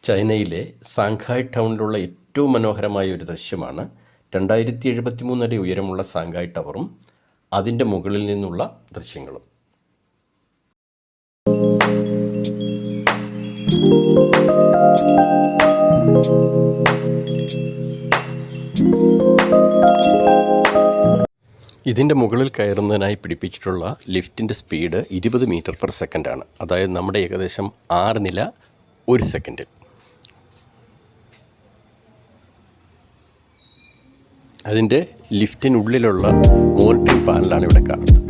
ചൈനയിലെ സാങ്ഹായ് ടൗണിലുള്ള ഏറ്റവും മനോഹരമായ ഒരു ദൃശ്യമാണ് 2073 അടി ഉയരമുള്ള സാങ്ഹായ് ടവറും അതിൻ്റെ മുകളിൽ നിന്നുള്ള ദൃശ്യങ്ങളും. ഇതിൻ്റെ മുകളിൽ കയറുന്നതിനായി പിടിപ്പിച്ചിട്ടുള്ള ലിഫ്റ്റിൻ്റെ സ്പീഡ് 20 മീറ്റർ/സെക്കൻഡ് ആണ്. അതായത് നമ്മുടെ ഏകദേശം 6 നില 1 സെക്കൻഡിൽ. അതിൻ്റെ ലിഫ്റ്റിനുള്ളിലുള്ള മോണിറ്ററിംഗ് പാനലാണ് ഇവിടെ കാണുന്നത്.